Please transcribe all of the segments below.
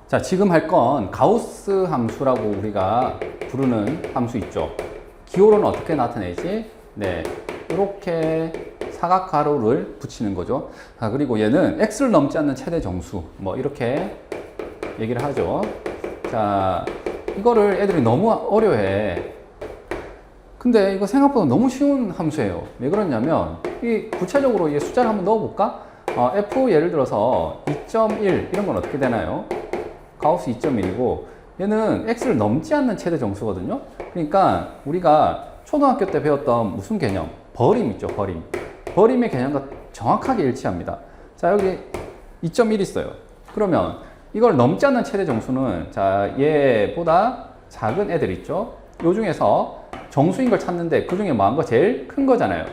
자, 지금 할 건 가우스 함수라고 우리가 부르는 함수 있죠. 기호로는 어떻게 나타내지? 네, 이렇게 사각가로를 붙이는 거죠. 아, 그리고 얘는 x를 넘지 않는 최대 정수, 뭐 이렇게 얘기를 하죠. 자, 이거를 애들이 너무 어려워해. 근데 이거 생각보다 너무 쉬운 함수예요. 왜 그러냐면 이 구체적으로 이 숫자를 한번 넣어볼까? f 예를 들어서 2.1 이런 건 어떻게 되나요? 가우스 2.1이고 얘는 x를 넘지 않는 최대 정수거든요. 그러니까 우리가 초등학교 때 배웠던 무슨 개념? 버림 있죠, 버림. 버림의 개념과 정확하게 일치합니다. 자, 여기 2.1 있어요. 그러면 이걸 넘지 않는 최대 정수는 자, 얘보다 작은 애들 있죠. 요 중에서 정수인 걸 찾는데 그 중에 뭐한 거 제일 큰 거잖아요.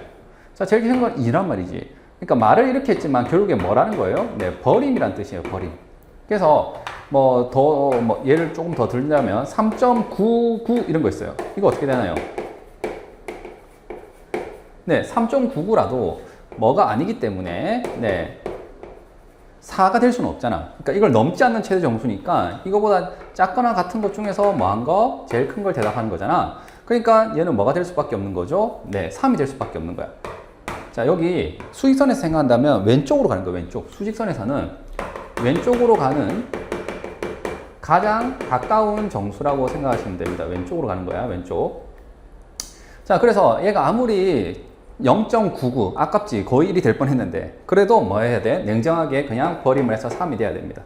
자, 제일 큰 건 2란 말이지. 그러니까 말을 이렇게 했지만 결국에 뭐라는 거예요? 네, 버림이란 뜻이에요, 버림. 그래서 예를 조금 더 들자면 3.99 이런 거 있어요. 이거 어떻게 되나요? 네, 3.99라도 뭐가 아니기 때문에 네, 4가 될 수는 없잖아. 그러니까 이걸 넘지 않는 최대 정수니까 이거보다 작거나 같은 것 중에서 뭐한 거 제일 큰 걸 대답하는 거잖아. 그러니까 얘는 뭐가 될 수밖에 없는 거죠? 네, 3이 될 수밖에 없는 거야. 자, 여기 수직선에서 생각한다면 왼쪽으로 가는 거야, 왼쪽. 수직선에서는 왼쪽으로 가는 가장 가까운 정수라고 생각하시면 됩니다. 왼쪽으로 가는 거야, 왼쪽. 자, 그래서 얘가 아무리 0.99 아깝지, 거의 1이 될 뻔 했는데 그래도 뭐 해야 돼? 냉정하게 그냥 버림을 해서 3이 돼야 됩니다.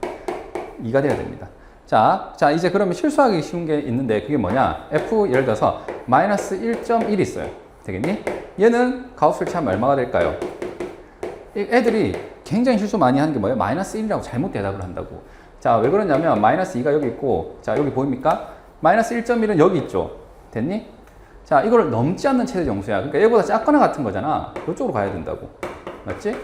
2가 돼야 됩니다. 자, 이제 그러면 실수하기 쉬운 게 있는데 그게 뭐냐? f 예를 들어서 마이너스 1.1 있어요. 되겠니? 얘는 가우스를 치면 얼마가 될까요? 애들이 굉장히 실수 많이 하는 게 뭐예요? 마이너스 1이라고 잘못 대답을 한다고. 자, 왜 그러냐면 마이너스 2가 여기 있고, 자, 여기 보입니까? 마이너스 1.1은 여기 있죠. 됐니? 자, 이거를 넘지 않는 최대 정수야. 그러니까 얘보다 작거나 같은 거잖아. 이쪽으로 가야 된다고. 맞지?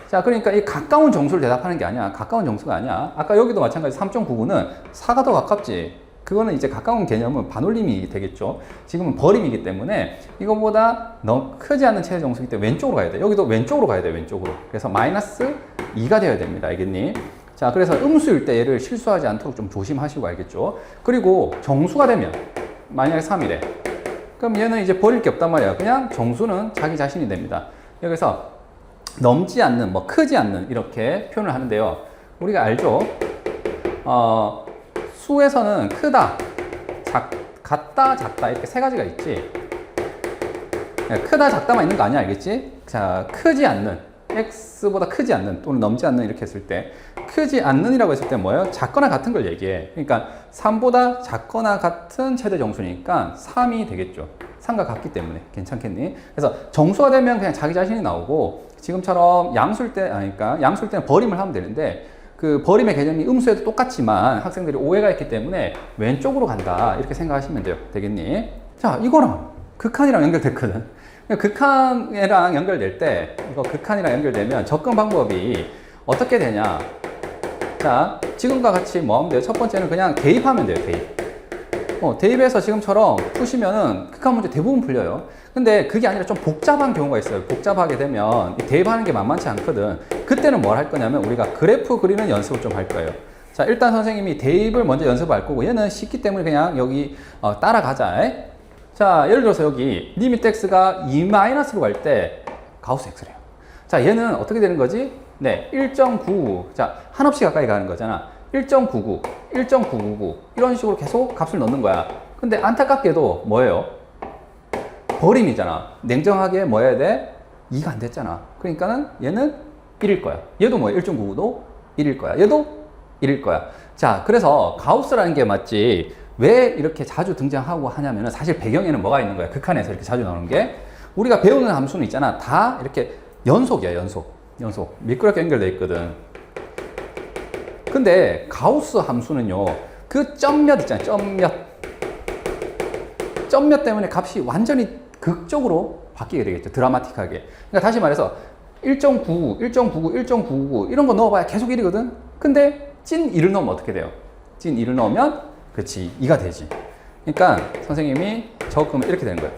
자, 그러니까 이 가까운 정수를 대답하는 게 아니야. 가까운 정수가 아니야. 아까 여기도 마찬가지 3.99는 4가 더 가깝지. 그거는 이제 가까운 개념은 반올림이 되겠죠. 지금은 버림이기 때문에 이거보다 너무 크지 않은 최대 정수이기 때문에 왼쪽으로 가야 돼. 여기도 왼쪽으로 가야 돼, 왼쪽으로. 그래서 마이너스 2가 되어야 됩니다. 알겠니? 자, 그래서 음수일 때 얘를 실수하지 않도록 좀 조심하시고 알겠죠? 그리고 정수가 되면 만약에 3이래. 그럼 얘는 이제 버릴 게 없단 말이야. 그냥 정수는 자기 자신이 됩니다. 여기서 넘지 않는, 뭐 크지 않는 이렇게 표현을 하는데요. 우리가 알죠? 수에서는 크다, 같다, 작다 이렇게 세 가지가 있지. 크다, 작다만 있는 거 아니야, 알겠지? 자, 크지 않는, x보다 크지 않는 또는 넘지 않는 이렇게 했을 때 크지 않는이라고 했을 때 뭐예요? 작거나 같은 걸 얘기해. 그러니까 3보다 작거나 같은 최대 정수니까 3이 되겠죠. 3과 같기 때문에 괜찮겠니? 그래서 정수가 되면 그냥 자기 자신이 나오고 지금처럼 양수일 때는 버림을 하면 되는데 그 버림의 개념이 음수에도 똑같지만 학생들이 오해가 있기 때문에 왼쪽으로 간다 이렇게 생각하시면 돼요. 되겠니? 자, 이거랑 극한이랑 연결됐거든. 극한이랑 연결될 때 이거 극한이랑 연결되면 접근 방법이 어떻게 되냐? 자, 지금과 같이 뭐 하면 돼요? 첫 번째는 그냥 대입하면 돼요. 대입. 대입해서 지금처럼 푸시면은 극한 문제 대부분 풀려요. 근데 그게 아니라 좀 복잡한 경우가 있어요. 복잡하게 되면 대입하는 게 만만치 않거든. 그때는 뭘 할 거냐면 우리가 그래프 그리는 연습을 좀 할 거예요. 자, 일단 선생님이 대입을 먼저 연습할 거고 얘는 쉽기 때문에 그냥 여기 따라가자. 자, 예를 들어서 여기 리미트 x가 2-로 갈 때 가우스 x래요. 자, 얘는 어떻게 되는 거지? 네, 1.99. 자, 한없이 가까이 가는 거잖아. 1.99, 1.999 이런 식으로 계속 값을 넣는 거야. 근데 안타깝게도 뭐예요? 버림이잖아. 냉정하게 뭐 해야 돼? 2가 안 됐잖아. 그러니까는 얘는 1일 거야. 얘도 뭐야? 1.99도 1일 거야. 얘도 1일 거야. 자, 그래서 가우스라는 게 맞지. 왜 이렇게 자주 등장하고 하냐면은 사실 배경에는 뭐가 있는 거야? 극한에서 이렇게 자주 나오는 게 우리가 배우는 함수는 있잖아. 다 이렇게 연속이야, 연속. 미끄럽게 연결돼 있거든. 근데 가우스 함수는요, 그 점몇 있잖아요. 점몇 때문에 값이 완전히 극적으로 바뀌게 되겠죠. 드라마틱하게. 그러니까 다시 말해서 1.99, 1.99, 1.99 이런 거 넣어봐야 계속 1이거든. 근데 찐 2를 넣으면 어떻게 돼요? 찐 2를 넣으면 그렇지, 2가 되지. 그러니까 선생님이 적으면 이렇게 되는 거예요.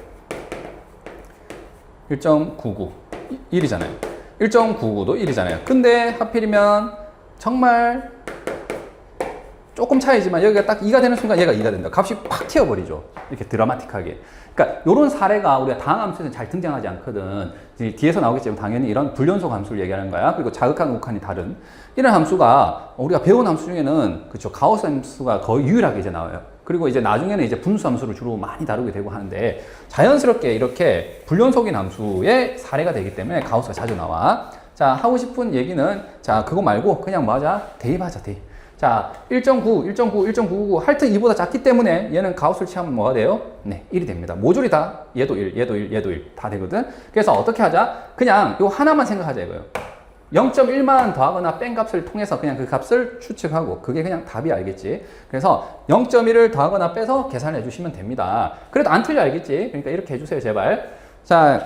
1.99, 1이잖아요. 1.99도 1이잖아요. 근데 하필이면 정말 조금 차이지만 여기가 딱 2가 되는 순간 얘가 2가 된다. 값이 팍 튀어버리죠. 이렇게 드라마틱하게. 그러니까 이런 사례가 우리가 다항 함수에서는 잘 등장하지 않거든. 뒤에서 나오겠지만 당연히 이런 불연속 함수를 얘기하는 거야. 그리고 자극한 극한이 다른 이런 함수가 우리가 배운 함수 중에는 그렇죠. 가우스 함수가 거의 유일하게 이제 나와요. 그리고 이제 나중에는 이제 분수 함수를 주로 많이 다루게 되고 하는데 자연스럽게 이렇게 불연속인 함수의 사례가 되기 때문에 가우스가 자주 나와. 자, 하고 싶은 얘기는 자, 그거 말고 그냥 뭐 하자? 대입하자, 대입. 자, 1.9, 1.9, 1.999 하여튼 2보다 작기 때문에 얘는 가우스를 취하면 뭐가 돼요? 네, 1이 됩니다. 모조리 다 얘도 1, 얘도 1, 얘도 1 다 되거든. 그래서 어떻게 하자? 그냥 요 하나만 생각하자 이거예요. 0.1만 더하거나 뺀 값을 통해서 그냥 그 값을 추측하고 그게 그냥 답이 알겠지. 그래서 0.1을 더하거나 빼서 계산해 주시면 됩니다. 그래도 안 틀려 알겠지? 그러니까 이렇게 해주세요 제발. 자,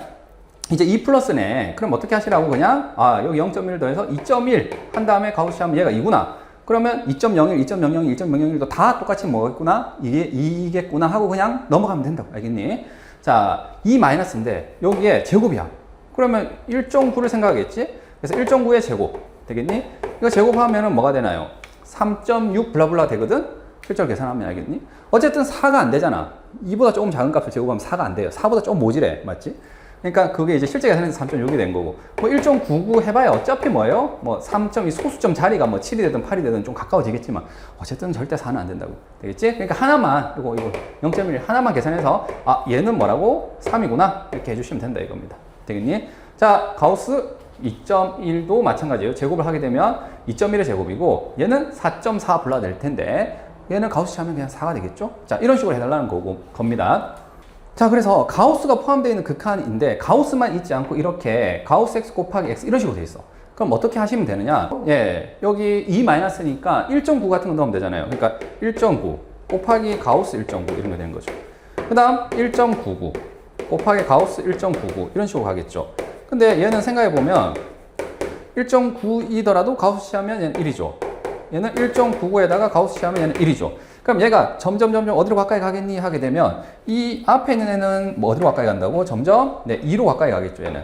이제 2 플러스네. 그럼 어떻게 하시라고 그냥 여기 0.1을 더해서 2.1 한 다음에 가우스 하면 얘가 2구나. 그러면 2.01, 2.00, 2.001도 다 똑같이 뭐겠구나? 이게 2겠구나 하고 그냥 넘어가면 된다고. 알겠니? 자, 2 마이너스인데 여기에 제곱이야. 그러면 1.9를 생각하겠지? 그래서 1.9의 제곱 되겠니? 이거 제곱하면은 뭐가 되나요? 3.6 블라블라 되거든? 실제로 계산하면 알겠니? 어쨌든 4가 안 되잖아. 2보다 조금 작은 값을 제곱하면 4가 안 돼요. 4보다 조금 모질해. 맞지? 그러니까 그게 이제 실제 계산해서 3.6이 된 거고. 뭐 1.99 해봐야 어차피 뭐예요? 뭐 3.2 소수점 자리가 뭐 7이 되든 8이 되든 좀 가까워지겠지만 어쨌든 절대 4는 안 된다고. 되겠지? 그러니까 하나만, 이거 0.1 하나만 계산해서 얘는 뭐라고? 3이구나. 이렇게 해주시면 된다 이겁니다. 되겠니? 자, 가우스 2.1도 마찬가지예요. 제곱을 하게 되면 2.1의 제곱이고 얘는 4.4 블라 될 텐데 얘는 가우스 하면 그냥 4가 되겠죠? 자, 이런 식으로 해달라는 겁니다. 자, 그래서 가우스가 포함되어 있는 극한인데 가우스만 있지 않고 이렇게 가우스 x 곱하기 x 이런 식으로 돼 있어. 그럼 어떻게 하시면 되느냐? 예, 여기 2 마이너스니까 1.9 같은 거 넣으면 되잖아요. 그러니까 1.9 곱하기 가우스 1.9 이런 거 되는 거죠. 그 다음 1.99 곱하기 가우스 1.99 이런 식으로 가겠죠. 근데 얘는 생각해보면 1.9이더라도 가우스 취하면 얘는 1이죠. 얘는 1.99에다가 가우스 취하면 얘는 1이죠. 그럼 얘가 점점 어디로 가까이 가겠니? 하게 되면 이 앞에 있는 애는 뭐 어디로 가까이 간다고? 점점 2로 가까이 가겠죠. 얘는.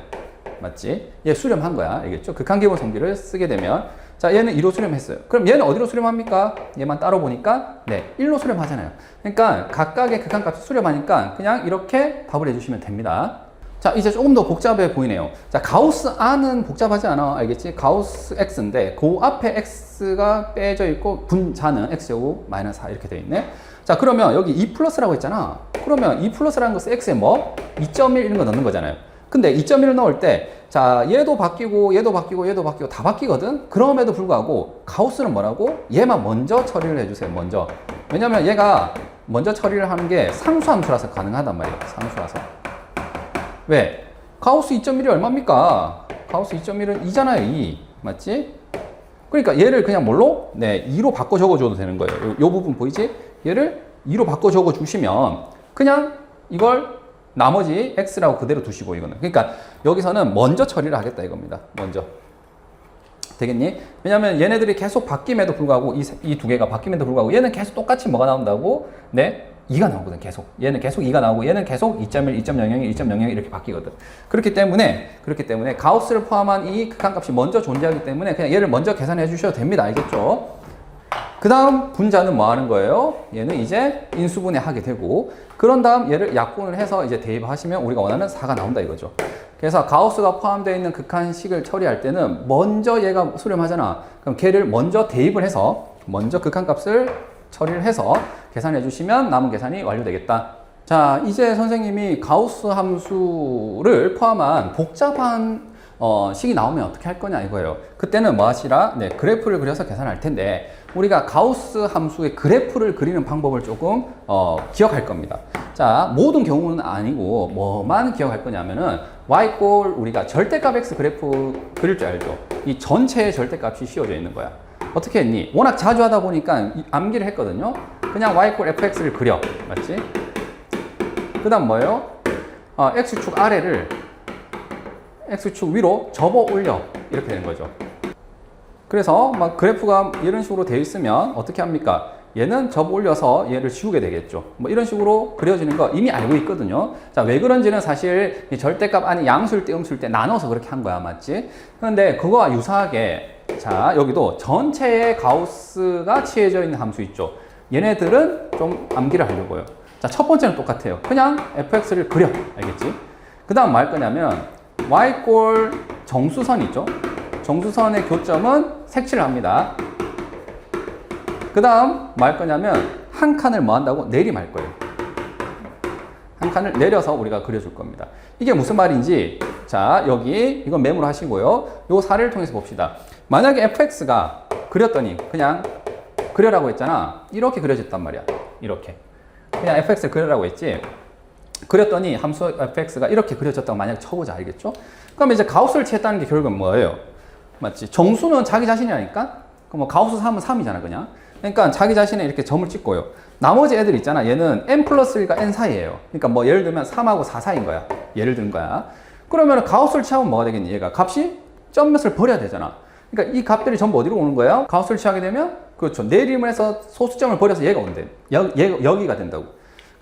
맞지? 얘 수렴한 거야. 알겠죠? 극한기본 성질을 쓰게 되면 자, 얘는 2로 수렴했어요. 그럼 얘는 어디로 수렴합니까? 얘만 따로 보니까 1로 수렴하잖아요. 그러니까 각각의 극한값이 수렴하니까 그냥 이렇게 답을 해주시면 됩니다. 자, 이제 조금 더 복잡해 보이네요. 자, 가우스 R은 복잡하지 않아. 알겠지? 가우스 X인데 그 앞에 X가 빼져 있고 분자는 X제곱 마이너스 4 이렇게 되어 있네. 자, 그러면 여기 2 플러스라고 했잖아. 그러면 2 플러스라는 것은 X에 뭐? 2.1 이런 거 넣는 거잖아요. 근데 2.1을 넣을 때 자, 얘도 바뀌고 얘도 바뀌고 얘도 바뀌고 다 바뀌거든? 그럼에도 불구하고 가우스는 뭐라고? 얘만 먼저 처리를 해주세요. 먼저. 왜냐면 얘가 먼저 처리를 하는 게 상수함수라서 가능하단 말이에요. 상수라서. 왜? 가우스 2.1이 얼마입니까? 가우스 2.1은 2잖아요, 2. 맞지? 그러니까 얘를 그냥 뭘로? 2로 바꿔 적어줘도 되는 거예요. 요 부분 보이지? 얘를 2로 바꿔 적어주시면 그냥 이걸 나머지 x라고 그대로 두시고 이거는. 그러니까 여기서는 먼저 처리를 하겠다 이겁니다. 먼저. 되겠니? 왜냐면 얘네들이 계속 바뀜에도 불구하고 이 두 개가 바뀜에도 불구하고 얘는 계속 똑같이 뭐가 나온다고? 2가 나오거든, 계속. 얘는 계속 2가 나오고 얘는 계속 2.1, 2.00, 2.00 이렇게 바뀌거든. 그렇기 때문에 가우스를 포함한 이 극한값이 먼저 존재하기 때문에 그냥 얘를 먼저 계산해 주셔도 됩니다. 알겠죠? 그 다음 분자는 뭐 하는 거예요? 얘는 이제 인수분해 하게 되고 그런 다음 얘를 약분을 해서 이제 대입하시면 우리가 원하는 4가 나온다 이거죠. 그래서 가우스가 포함되어 있는 극한식을 처리할 때는 먼저 얘가 수렴하잖아. 그럼 걔를 먼저 대입을 해서 먼저 극한값을 처리를 해서 계산해 주시면 남은 계산이 완료되겠다. 자, 이제 선생님이 가우스 함수를 포함한 복잡한 식이 나오면 어떻게 할 거냐 이거예요. 그때는 뭐 하시라? 그래프를 그려서 계산할 텐데 우리가 가우스 함수의 그래프를 그리는 방법을 조금 기억할 겁니다. 자, 모든 경우는 아니고 뭐만 기억할 거냐면은 y꼴 우리가 절대값 x 그래프 그릴 줄 알죠? 이 전체의 절대값이 씌워져 있는 거야. 어떻게 했니? 워낙 자주 하다 보니까 암기를 했거든요. 그냥 y꼴 fx를 그려. 맞지? 그 다음 뭐예요? x축 아래를 x축 위로 접어 올려. 이렇게 되는 거죠. 그래서 막 그래프가 이런 식으로 되어 있으면 어떻게 합니까? 얘는 접어 올려서 얘를 지우게 되겠죠. 뭐 이런 식으로 그려지는 거 이미 알고 있거든요. 자, 왜 그런지는 사실 이 절대값 아니 양수일 때 음수일 때 나눠서 그렇게 한 거야. 맞지? 그런데 그거와 유사하게 자, 여기도 전체에 가우스가 취해져 있는 함수 있죠. 얘네들은 좀 암기를 하려고요. 자, 첫 번째는 똑같아요. 그냥 fx를 그려. 알겠지? 그 다음 뭐 할 거냐면 y 꼴 정수선 있죠? 정수선의 교점은 색칠을 합니다. 그 다음 뭐 할 거냐면 한 칸을 뭐 한다고? 내림할 거예요. 한 칸을 내려서 우리가 그려줄 겁니다. 이게 무슨 말인지, 자, 여기 이건 메모로 하시고요. 요 사례를 통해서 봅시다. 만약에 fx가 그렸더니 그냥 그려라고 했잖아. 이렇게 그려졌단 말이야. 이렇게. 그냥 fx를 그려라고 했지. 그렸더니 함수 fx가 이렇게 그려졌다고 만약에 쳐보자. 알겠죠? 그럼 이제 가우스를 취했다는 게 결국은 뭐예요? 맞지? 정수는 자기 자신이라니까? 그럼 뭐 가우스 3은 3이잖아, 그냥. 그러니까 자기 자신에 이렇게 점을 찍고요. 나머지 애들 있잖아. 얘는 n 플러스 1과 n 사이예요. 그러니까 뭐 예를 들면 3하고 4 사이인 거야. 예를 든 거야. 그러면 가우스를 취하면 뭐가 되겠니? 얘가 값이 점몇을 버려야 되잖아. 그러니까 이 값들이 전부 어디로 오는 거예요? 가우스를 취하게 되면 그렇죠. 내림을 해서 소수점을 버려서 얘가 온대. 여기가 된다고.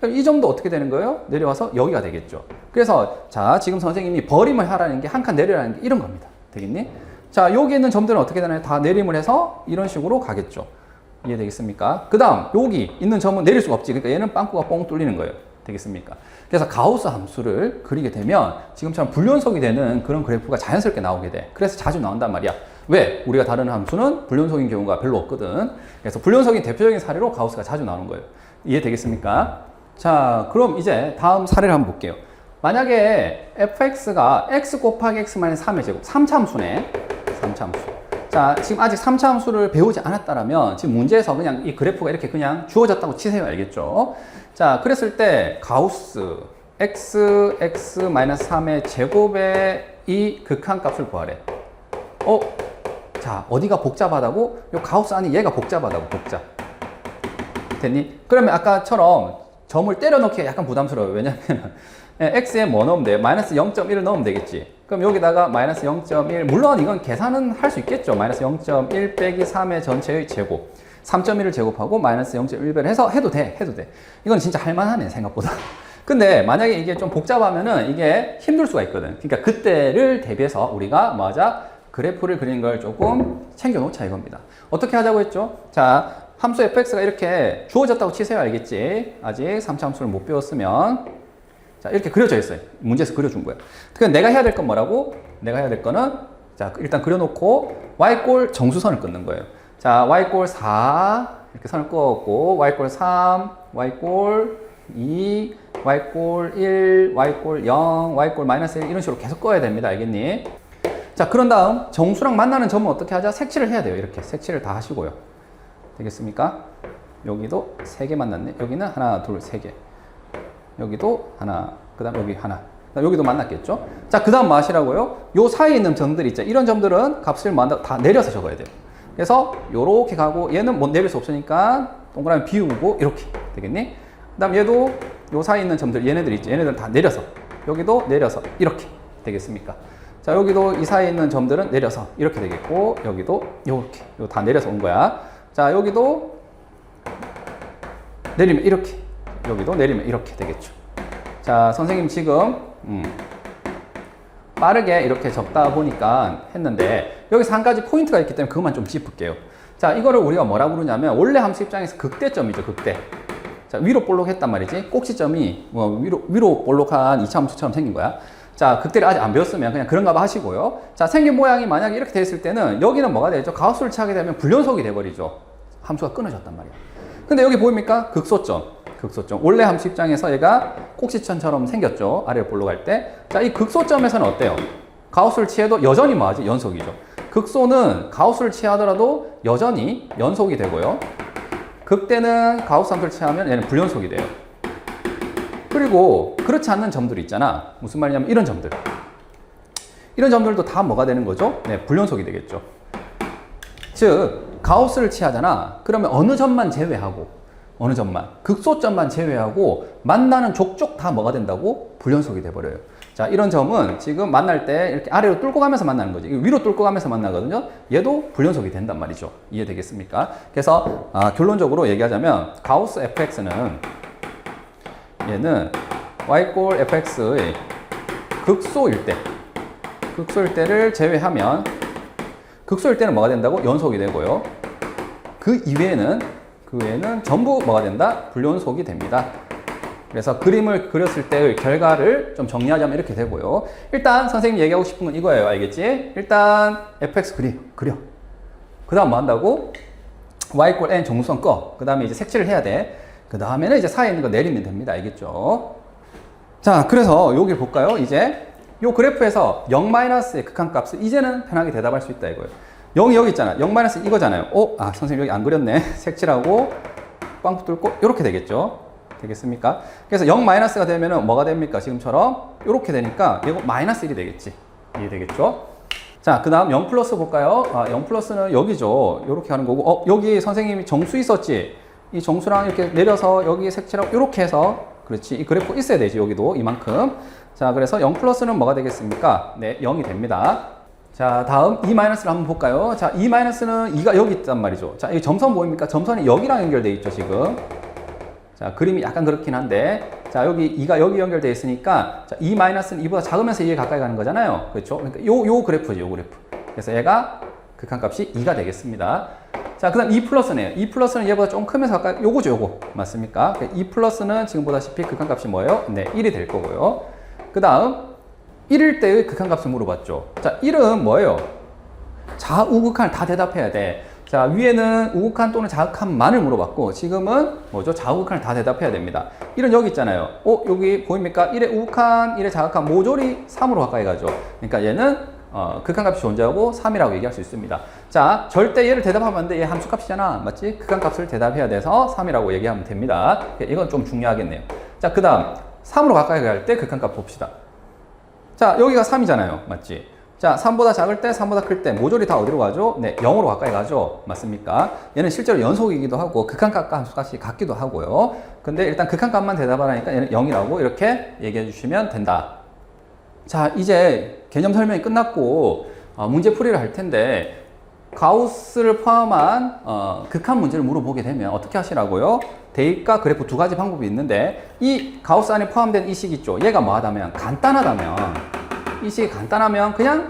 그럼 이 점도 어떻게 되는 거예요? 내려와서 여기가 되겠죠. 그래서 자, 지금 선생님이 버림을 하라는 게 한 칸 내려라는 게 이런 겁니다. 되겠니? 자, 여기 있는 점들은 어떻게 되나요? 다 내림을 해서 이런 식으로 가겠죠. 이해되겠습니까? 그 다음 여기 있는 점은 내릴 수가 없지. 그러니까 얘는 빵꾸가 뻥 뚫리는 거예요. 되겠습니까? 그래서 가우스 함수를 그리게 되면 지금처럼 불연속이 되는 그런 그래프가 자연스럽게 나오게 돼. 그래서 자주 나온단 말이야. 왜? 우리가 다루는 함수는 불연속인 경우가 별로 없거든. 그래서 불연속인 대표적인 사례로 가우스가 자주 나오는 거예요. 이해되겠습니까? 자, 그럼 이제 다음 사례를 한번 볼게요. 만약에 fx가 x 곱하기 x 마이너스 3의 제곱, 3차 함수네. 3차 함수. 자, 지금 아직 3차 함수를 배우지 않았다라면 지금 문제에서 그냥 이 그래프가 이렇게 그냥 주어졌다고 치세요. 알겠죠? 자, 그랬을 때 가우스 x 3의 제곱의 이 극한값을 구하래. 자, 어디가 복잡하다고? 요 가우스 안이 얘가 복잡하다고, 복잡. 됐니? 그러면 아까처럼 점을 때려 넣기가 약간 부담스러워요. 왜냐면 x에 뭐 넣으면 돼요? 마이너스 0.1을 넣으면 되겠지. 그럼 여기다가 마이너스 0.1, 물론 이건 계산은 할 수 있겠죠. 마이너스 0.1 빼기 3의 전체의 제곱. 3.1을 제곱하고 마이너스 0.1배를 해서 해도 돼. 이건 진짜 할만하네, 생각보다. 근데 만약에 이게 좀 복잡하면은 이게 힘들 수가 있거든. 그러니까 그때를 대비해서 우리가 뭐 하자? 그래프를 그리는 걸 조금 챙겨놓자 이겁니다. 어떻게 하자고 했죠? 자, 함수 fx가 이렇게 주어졌다고 치세요. 알겠지? 아직 3차 함수를 못 배웠으면. 자, 이렇게 그려져 있어요. 문제에서 그려준 거야. 그럼 내가 해야 될 건 뭐라고? 내가 해야 될 거는, 자, 일단 그려놓고 y꼴 정수선을 끊는 거예요. 자, y꼴 4 이렇게 선을 그었고, y꼴 3, y꼴 2, y꼴 1, y꼴 0, y꼴 마이너스 1 이런 식으로 계속 꺼야 됩니다. 알겠니? 자, 그런 다음 정수랑 만나는 점은 어떻게 하자? 색칠을 해야 돼요. 이렇게 색칠을 다 하시고요. 되겠습니까? 여기도 3개 만났네. 여기는 하나, 둘, 3개. 여기도 하나, 그 다음 여기 하나. 여기도 만났겠죠? 자, 그 다음 뭐 하시라고요? 요 사이에 있는 점들 있죠? 이런 점들은 값을 뭐 한다? 다 내려서 적어야 돼요. 그래서 요렇게 가고 얘는 뭐 내릴 수 없으니까 동그라미 비우고 이렇게 되겠니? 그 다음 얘도 요 사이에 있는 점들 얘네들 있죠? 얘네들 다 내려서 여기도 내려서 이렇게 되겠습니까? 자, 여기도 이 사이에 있는 점들은 내려서 이렇게 되겠고 여기도 요렇게 요 다 내려서 온 거야. 자, 여기도 내리면 이렇게 여기도 내리면 이렇게 되겠죠. 자, 선생님 지금 빠르게 이렇게 적다 보니까 했는데 여기서 한 가지 포인트가 있기 때문에 그것만 좀 짚을게요. 자, 이거를 우리가 뭐라고 부르냐면 원래 함수 입장에서 극대점이죠. 극대. 자, 위로 볼록했단 말이지. 꼭지점이 뭐 위로 볼록한 2차 함수처럼 생긴 거야. 자, 극대를 아직 안 배웠으면 그냥 그런가 봐 하시고요. 자, 생긴 모양이 만약에 이렇게 됐을 때는 여기는 뭐가 되죠? 가우스를 취하게 되면 불연속이 돼버리죠. 함수가 끊어졌단 말이야. 근데 여기 보입니까? 극소점. 원래 함수 입장에서 얘가 꼭지점처럼 생겼죠. 아래로 볼록할 때. 자, 이 극소점에서는 어때요? 가우스를 취해도 여전히 뭐하지? 연속이죠. 극소는 가우스를 취하더라도 여전히 연속이 되고요. 극대는 가우스 함수를 취하면 얘는 불연속이 돼요. 그리고 그렇지 않는 점들 있잖아. 무슨 말이냐면 이런 점들. 이런 점들도 다 뭐가 되는 거죠? 네, 불연속이 되겠죠. 즉, 가우스를 취하잖아. 그러면 어느 점만 제외하고 어느 점만, 극소점만 제외하고 만나는 족족 다 뭐가 된다고? 불연속이 돼버려요. 자, 이런 점은 지금 만날 때 이렇게 아래로 뚫고 가면서 만나는 거지. 위로 뚫고 가면서 만나거든요. 얘도 불연속이 된단 말이죠. 이해되겠습니까? 그래서 결론적으로 얘기하자면 가우스 fx는 얘는 y꼴 fx의 극소일 때를 제외하면 극소일 때는 뭐가 된다고? 연속이 되고요. 그 이외에는 전부 뭐가 된다? 불연속이 됩니다. 그래서 그림을 그렸을 때의 결과를 좀 정리하자면 이렇게 되고요. 일단 선생님이 얘기하고 싶은 건 이거예요. 알겠지? 일단 fx 그려. 그 다음 뭐 한다고? y = n 정수선 꺼. 그 다음에 이제 색칠을 해야 돼. 그 다음에는 이제 사이에 있는 거 내리면 됩니다. 알겠죠? 자, 그래서 여기 볼까요? 이제 요 그래프에서 0-의 극한값을 이제는 편하게 대답할 수 있다 이거예요. 0이 여기 있잖아. 0- 이거잖아요. 선생님 여기 안 그렸네. 색칠하고 빵 뚫고 이렇게 되겠죠? 되겠습니까? 그래서 0-가 되면은 뭐가 됩니까? 지금처럼 이렇게 되니까 이거 -1이 되겠지. 이해되겠죠? 자, 그 다음 0+ 볼까요? 0+는 여기죠. 이렇게 하는 거고, 여기 선생님이 정수 있었지? 이 정수랑 이렇게 내려서 여기 색칠하고 이렇게 해서, 그렇지. 이 그래프 있어야 되지. 여기도 이만큼. 자, 그래서 0+는 뭐가 되겠습니까? 네, 0이 됩니다. 자, 다음 2-를 한번 볼까요? 자, 2-는 2가 여기 있단 말이죠. 자, 이 점선 보입니까? 점선이 여기랑 연결되어 있죠, 지금. 자, 그림이 약간 그렇긴 한데, 자, 여기 2가 여기 연결되어 있으니까, 자, 2-는 2보다 작으면서 2에 가까이 가는 거잖아요. 그렇죠? 그러니까 요 그래프죠, 요 그래프. 그래서 얘가 극한값이 2가 되겠습니다. 자, 그 다음 2+네요. 2+는 얘보다 좀 크면서 가까이, 요거죠, 요거. 맞습니까? 2+는 지금 보다시피 극한값이 뭐예요? 네, 1이 될 거고요. 그 다음, 1일 때의 극한값을 물어봤죠. 자, 1은 뭐예요? 좌우극한을 다 대답해야 돼. 자, 위에는 우극한 또는 좌극한만을 물어봤고, 지금은 뭐죠? 좌우극한을 다 대답해야 됩니다. 1은 여기 있잖아요. 여기 보입니까? 1의 우극한, 1의 좌극한 모조리 3으로 가까이 가죠. 그러니까 얘는 극한값이 존재하고 3이라고 얘기할 수 있습니다. 자, 절대 얘를 대답하면 안 돼. 얘 함수값이잖아. 맞지? 극한값을 대답해야 돼서 3이라고 얘기하면 됩니다. 이건 좀 중요하겠네요. 자, 그 다음 3으로 가까이 갈 때 극한값 봅시다. 자, 여기가 3이잖아요. 맞지? 자, 3보다 작을 때, 3보다 클 때 모조리 다 어디로 가죠? 네, 0으로 가까이 가죠. 맞습니까? 얘는 실제로 연속이기도 하고 극한값과 함수값이 같기도 하고요. 근데 일단 극한값만 대답하라니까 얘는 0이라고 이렇게 얘기해 주시면 된다. 자, 이제 개념 설명이 끝났고 문제 풀이를 할 텐데 가우스를 포함한 극한 문제를 물어보게 되면 어떻게 하시라고요? 대입과 그래프 두 가지 방법이 있는데 이 가우스 안에 포함된 이 식 있죠? 얘가 뭐하다면 간단하다면 이 식이 간단하면 그냥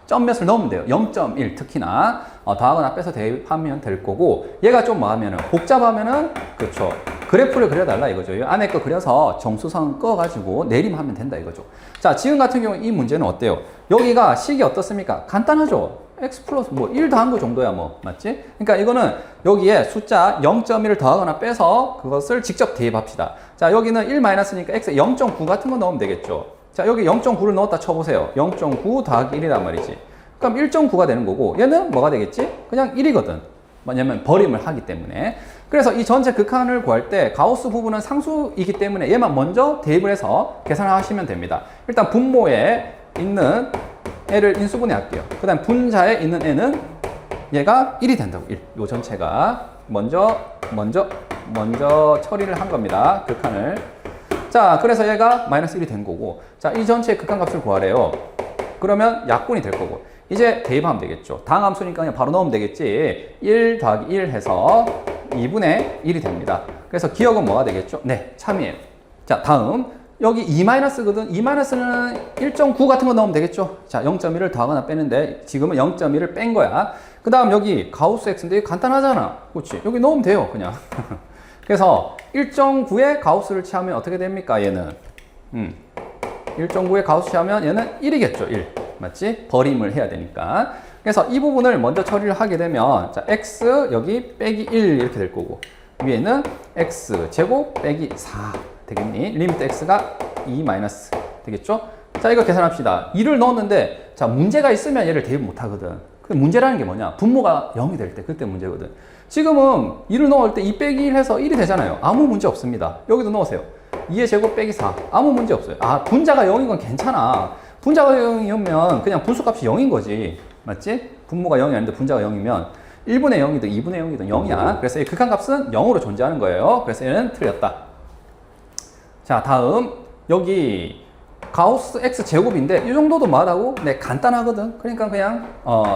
점 몇을 넣으면 돼요. 0.1 특히나 더하거나 빼서 대입하면 될 거고 얘가 좀 뭐하면은 복잡하면은 그렇죠. 그래프를 그려달라 이거죠. 이 안에 거 그려서 정수선 꺼가지고 내림하면 된다 이거죠. 자, 지금 같은 경우 이 문제는 어때요? 여기가 식이 어떻습니까? 간단하죠. x 플러스 뭐 1 더한 거 정도야 뭐 맞지? 그러니까 이거는 여기에 숫자 0.1을 더하거나 빼서 그것을 직접 대입합시다. 자, 여기는 1-니까 x 0.9 같은 거 넣으면 되겠죠. 자, 여기 0.9를 넣었다 쳐보세요. 0.9 더하기 1이란 말이지. 그럼 1.9가 되는 거고 얘는 뭐가 되겠지? 그냥 1이거든. 뭐냐면 버림을 하기 때문에. 그래서 이 전체 극한을 구할 때 가우스 부분은 상수이기 때문에 얘만 먼저 대입을 해서 계산을 하시면 됩니다. 일단 분모에 있는 애를 인수분해 할게요. 그 다음 분자에 있는 애는 얘가 1이 된다고. 1. 요 전체가 먼저 처리를 한 겁니다. 극한을. 자, 그래서 얘가 -1이 된 거고, 자, 이 전체의 극한값을 구하래요. 그러면 약분이 될 거고, 이제 대입하면 되겠죠. 다항함수니까 그냥 바로 넣으면 되겠지. 1 더하기 1 해서 2분의 1이 됩니다. 그래서 기억은 뭐가 되겠죠? 네, 참이에요. 자, 다음. 여기 2-거든. 2-는 1.9 같은 거 넣으면 되겠죠? 자, 0.1을 더하거나 빼는데 지금은 0.1을 뺀 거야. 그 다음 여기 가우스 x인데 간단하잖아. 그렇지? 여기 넣으면 돼요, 그냥. 그래서 1.9에 가우스를 취하면 어떻게 됩니까, 얘는? 1.9에 가우스 취하면 얘는 1이겠죠, 1. 맞지? 버림을 해야 되니까. 그래서 이 부분을 먼저 처리를 하게 되면, 자, x 여기 빼기 1 이렇게 될 거고, 위에는 x 제곱 빼기 4 되겠니? 리미트 x가 2 마이너스 되겠죠? 자, 이거 계산합시다. 2를 넣었는데, 자, 문제가 있으면 얘를 대입 못 하거든. 그 문제라는 게 뭐냐? 분모가 0이 될 때, 그때 문제거든. 지금은 2를 넣을 때 2 빼기 1 해서 1이 되잖아요. 아무 문제 없습니다. 여기도 넣으세요. 2의 제곱 빼기 4. 아무 문제 없어요. 아, 분자가 0인 건 괜찮아. 분자가 0이면 그냥 분수값이 0인 거지. 맞지? 분모가 0이 아닌데 분자가 0이면 1분의 0이든 2분의 0이든 0이야. 그래서 이 극한값은 0으로 존재하는 거예요. 그래서 얘는 틀렸다. 자, 다음 여기 가우스 x 제곱인데 이 정도도 뭐하다고? 네, 간단하거든. 그러니까 그냥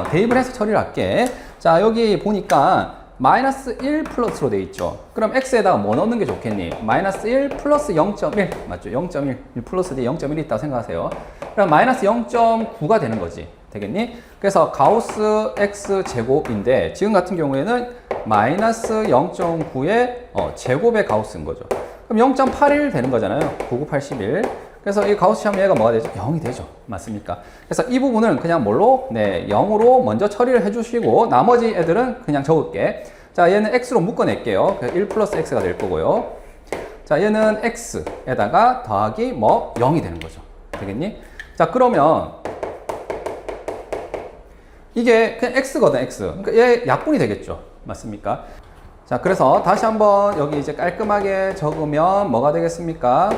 대입을 해서 처리를 할게. 자, 여기 보니까 -1 플러스로 돼 있죠. 그럼 x에다가 뭐 넣는 게 좋겠니? -1 플러스 0.1 맞죠? 0.1 1 플러스 뒤에 0.1이 있다고 생각하세요. 그럼 -0.9가 되는 거지. 되겠니? 그래서 가우스 x 제곱인데 지금 같은 경우에는 마이너스 0.9의 제곱의 가우스인 거죠. 그럼 0.81 되는 거잖아요. 9981. 그래서 이 가우스 시험 얘가 뭐가 되죠? 0이 되죠. 맞습니까? 그래서 이 부분은 그냥 뭘로? 네, 0으로 먼저 처리를 해주시고 나머지 애들은 그냥 적을게. 자, 얘는 x로 묶어낼게요. 1 플러스 x가 될 거고요. 자, 얘는 x에다가 더하기 0이 되는 거죠. 되겠니? 자, 그러면 이게 그냥 x거든, x. 그러니까 얘 약분이 되겠죠. 맞습니까? 자, 그래서 다시 한번 여기 이제 깔끔하게 적으면 뭐가 되겠습니까?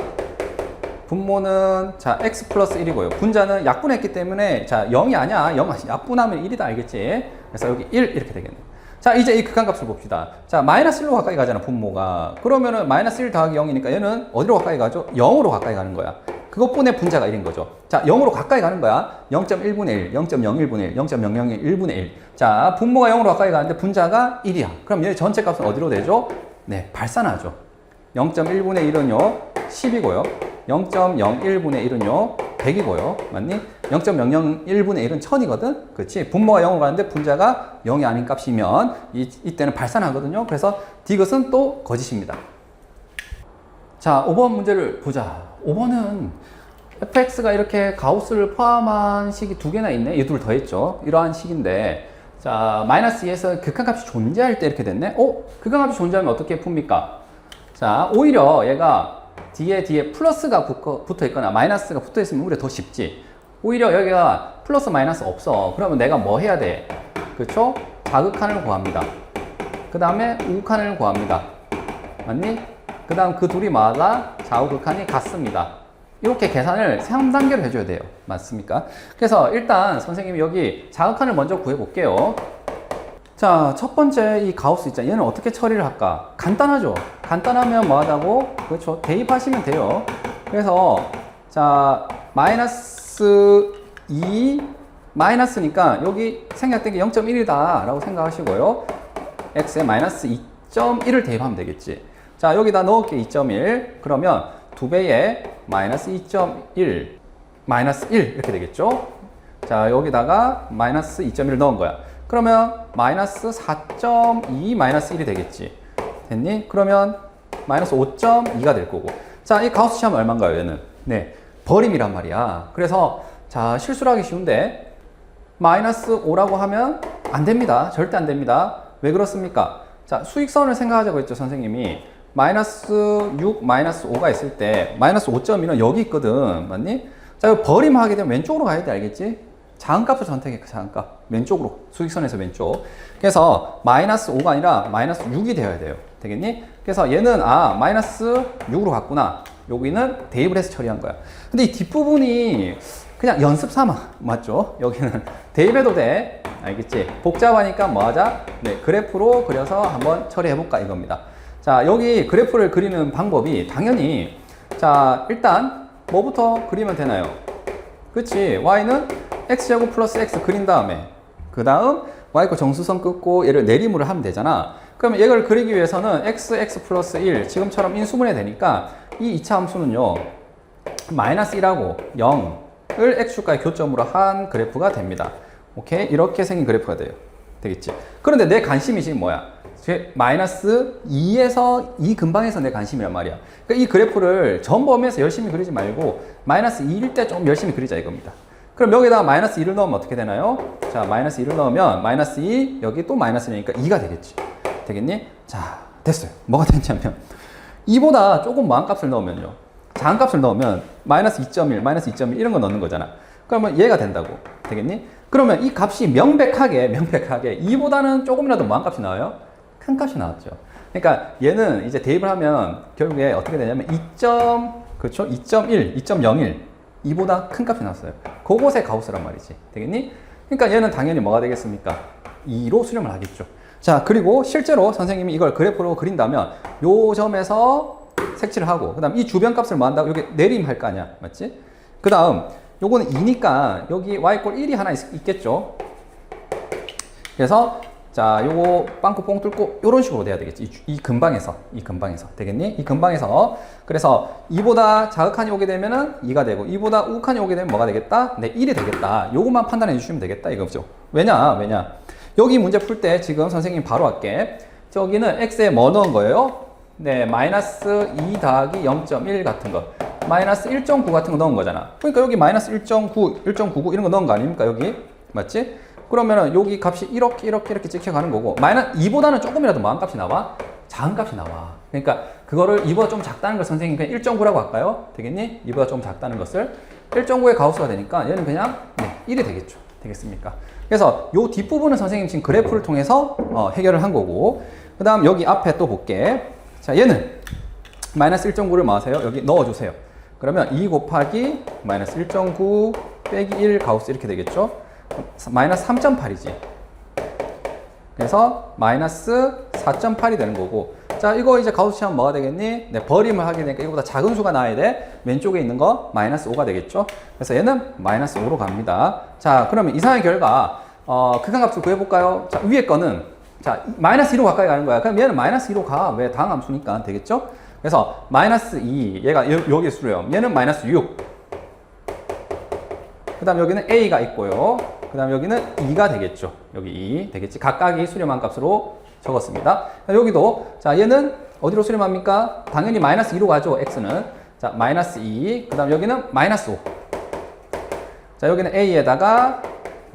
분모는 자 x 플러스 1이고요. 분자는 약분했기 때문에 자 0이 아니야. 0 약분하면 1이다 알겠지? 그래서 여기 1 이렇게 되겠네요. 자 이제 이 극한값을 봅시다. 자 마이너스 1로 가까이 가잖아 분모가. 그러면은 마이너스 1 더하기 0이니까 얘는 어디로 가까이 가죠? 0으로 가까이 가는 거야. 그것분의 분자가 1인 거죠. 자 0으로 가까이 가는 거야. 0.1분의 1, 0.01분의 1, 0.001분의 1. 자 분모가 0으로 가까이 가는데 분자가 1이야. 그럼 얘 전체 값은 어디로 되죠? 네 발산하죠. 0.1분의 1은요 10이고요. 0.01분의 1은요 100이고요. 맞니? 0.001분의 1은 1000이거든. 그렇지? 분모가 0으로 가는데 분자가 0이 아닌 값이면 이때는 발산하거든요. 그래서 디귿은 또 거짓입니다. 자 5번 문제를 보자. 5번은 fx가 이렇게 가우스를 포함한 식이 두 개나 있네. 이 둘 더했죠. 이러한 식인데 자 마이너스 2에서 극한값이 존재할 때 이렇게 됐네. 극한값이 존재하면 어떻게 풉니까? 자 오히려 얘가 뒤에 플러스가 붙어 있거나 마이너스가 붙어 있으면 오히려 더 쉽지. 오히려 여기가 플러스 마이너스 없어. 그러면 내가 뭐 해야 돼? 그렇죠? 자극한을 구합니다. 그 다음에 우극한을 구합니다. 맞니? 그 다음 그 둘이마다 좌우극한이 같습니다. 이렇게 계산을 3단계로 해줘야 돼요. 맞습니까? 그래서 일단 선생님이 여기 자극한을 먼저 구해 볼게요. 자, 첫 번째 이 가우스 있잖아요. 얘는 어떻게 처리를 할까? 간단하죠? 간단하면 뭐 하다고? 그렇죠. 대입하시면 돼요. 그래서, 자, 마이너스 2, 마이너스니까 여기 생략된 게 0.1이다 라고 생각하시고요. x에 마이너스 2.1을 대입하면 되겠지. 자, 여기다 넣을게 2.1. 그러면 2배에 마이너스 2.1, 마이너스 1 이렇게 되겠죠. 자, 여기다가 마이너스 2.1을 넣은 거야. 그러면 마이너스 4.2 마이너스 1이 되겠지. 됐니? 그러면 마이너스 5.2가 될 거고. 자, 이 가우스 시험 얼마인가요, 얘는? 네, 버림이란 말이야. 그래서 자, 실수를 하기 쉬운데 마이너스 5라고 하면 안 됩니다. 절대 안 됩니다. 왜 그렇습니까? 자, 수익선을 생각하자고 했죠, 선생님이. 마이너스 6, 마이너스 5가 있을 때 마이너스 5.2는 여기 있거든. 맞니? 자, 이거 버림하게 되면 왼쪽으로 가야 돼, 알겠지? 작은값을 선택해, 작은값. 왼쪽으로. 수익선에서 왼쪽. 그래서 마이너스 5가 아니라 마이너스 6이 되어야 돼요. 되겠니? 그래서 얘는 마이너스 6으로 갔구나. 여기는 대입을 해서 처리한 거야. 근데 이 뒷부분이 그냥 연습 삼아. 맞죠? 여기는 대입해도 돼. 알겠지? 복잡하니까 뭐 하자? 네, 그래프로 그려서 한번 처리해볼까 이겁니다. 자, 여기 그래프를 그리는 방법이 당연히 자, 일단 뭐부터 그리면 되나요? 그치? y는 x제곱 플러스 x 그린 다음에 그 다음 y거 정수선 긋고 얘를 내림으로 하면 되잖아. 그러면 얘를 그리기 위해서는 x 플러스 1 지금처럼 인수분해 되니까 이 2차 함수는요 마이너스 1하고 0을 x축과의 교점으로 한 그래프가 됩니다. 오케이? 이렇게 생긴 그래프가 돼요. 되겠지? 그런데 내 관심이 지금 뭐야? 마이너스 2에서 이 근방에서 내 관심이란 말이야. 그러니까 이 그래프를 전범위에서 열심히 그리지 말고 마이너스 2일 때 좀 열심히 그리자 이겁니다. 그럼 여기다가 마이너스 2를 넣으면 어떻게 되나요? 자, 마이너스 2를 넣으면 마이너스 2, 여기 또 마이너스 2니까 2가 되겠지. 되겠니? 자, 됐어요. 뭐가 됐냐면 2보다 조금 많은 값을 넣으면요. 작은 값을 넣으면 마이너스 2.1, 마이너스 2.1 이런 거 넣는 거잖아. 그러면 얘가 된다고. 되겠니? 그러면 이 값이 명백하게 2보다는 조금이라도 많은 값이 나와요? 큰 값이 나왔죠. 그러니까 얘는 이제 대입을 하면 결국에 어떻게 되냐면 2.1, 2.01 2보다 큰 값이 나왔어요. 그곳에 가우스란 말이지. 되겠니? 그러니까 얘는 당연히 뭐가 되겠습니까? 2로 수렴을 하겠죠. 자, 그리고 실제로 선생님이 이걸 그래프로 그린다면 요 점에서 색칠을 하고 그 다음 이 주변 값을 뭐 한다고? 여기 내림할 거 아니야. 맞지? 그 다음 요거는 2니까 여기 y 꼴 1이 하나 있겠죠. 그래서 자, 요거 빵꾸 뽕 뚫고 요런 식으로 돼야 되겠지. 이 근방에서 되겠니? 이 근방에서. 그래서 2보다 자극한이 오게 되면은 2가 되고 2보다 우극한이 오게 되면 뭐가 되겠다? 네, 1이 되겠다. 요것만 판단해 주시면 되겠다 이거죠. 왜냐? 여기 문제 풀 때 지금 선생님 바로 할게. 저기는 x에 뭐 넣은 거예요? 네, 마이너스 2 더하기 0.1 같은 거. 마이너스 1.9 같은 거 넣은 거잖아. 그러니까 여기 마이너스 1.9, 1.99 이런 거 넣은 거 아닙니까? 여기. 맞지? 그러면은 여기 값이 이렇게 찍혀가는 거고, 마이너스 2보다는 조금이라도 뭐한 값이 나와? 작은 값이 나와. 그러니까 그거를 2보다 좀 작다는 걸 선생님 그냥 1.9라고 할까요? 되겠니? 2보다 좀 작다는 것을 1.9의 가우스가 되니까 얘는 그냥 네, 1이 되겠죠. 되겠습니까? 그래서 요 뒷부분은 선생님 지금 그래프를 통해서 해결을 한 거고, 그 다음 여기 앞에 또 볼게. 자, 얘는 마이너스 1.9를 뭐 하세요? 여기 넣어주세요. 그러면 2 곱하기 마이너스 1.9 빼기 1 가우스 이렇게 되겠죠? 마이너스 3.8이지. 그래서 마이너스 4.8이 되는 거고, 자, 이거 이제 가우스 시험 뭐가 되겠니? 네, 버림을 하게 되니까 이거보다 작은 수가 나와야 돼. 왼쪽에 있는 거 마이너스 5가 되겠죠? 그래서 얘는 마이너스 5로 갑니다. 자, 그러면 이상의 결과 극한값을 구해볼까요? 자, 위에 거는 자, 마이너스 2로 가까이 가는 거야. 그럼 얘는 마이너스 2로 가. 왜? 다항함수니까 되겠죠? 그래서 마이너스 2, 얘가 여기 수렴. 얘는 마이너스 6. 그 다음 여기는 a가 있고요. 그 다음 여기는 2가 되겠죠. 여기 2 되겠지. 각각이 수렴한 값으로 적었습니다. 여기도 자, 얘는 어디로 수렴합니까? 당연히 마이너스 2로 가죠. x는. 자, 마이너스 2. 그 다음 여기는 마이너스 5. 자, 여기는 a에다가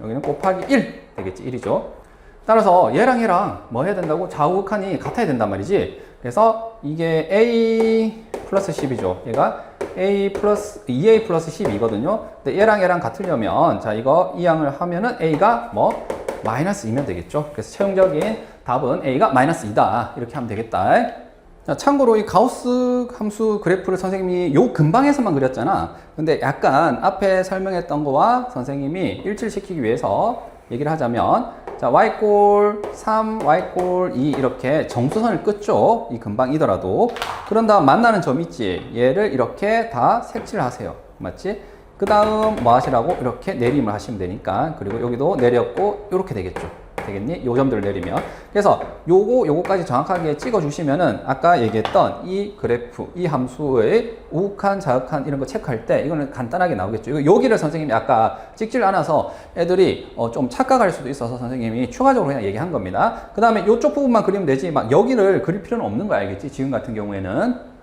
여기는 곱하기 1 되겠지. 1이죠. 따라서 얘랑 뭐 해야 된다고? 좌우극한이 같아야 된단 말이지. 그래서 이게 a 플러스 10이죠. 얘가 a 플러스 2a 플러스 10이거든요. 근데 얘랑 같으려면 자, 이거 이 양을 하면은 a가 뭐 마이너스 2면 되겠죠. 그래서 최종적인 답은 a가 마이너스 2다. 이렇게 하면 되겠다. 자, 참고로 이 가우스 함수 그래프를 선생님이 요 근방에서만 그렸잖아. 근데 약간 앞에 설명했던 거와 선생님이 일치시키기 위해서 얘기를 하자면, 자, y꼴 3, y꼴 2 이렇게 정수선을 긋죠. 이 근방이더라도. 그런 다음 만나는 점 있지. 얘를 이렇게 다 색칠을 하세요. 맞지? 그 다음 뭐 하시라고? 이렇게 내림을 하시면 되니까. 그리고 여기도 내렸고 이렇게 되겠죠. 되겠니? 요 점들을 내리면. 그래서 요거까지 정확하게 찍어 주시면은 아까 얘기했던 이 그래프, 이 함수의 우극한, 자극한 이런 거 체크할 때 이거는 간단하게 나오겠죠. 이거 여기를 선생님이 아까 찍질 않아서 애들이 좀 착각할 수도 있어서 선생님이 추가적으로 그냥 얘기한 겁니다. 그 다음에 요쪽 부분만 그리면 되지 막 여기를 그릴 필요는 없는 거 알겠지? 지금 같은 경우에는.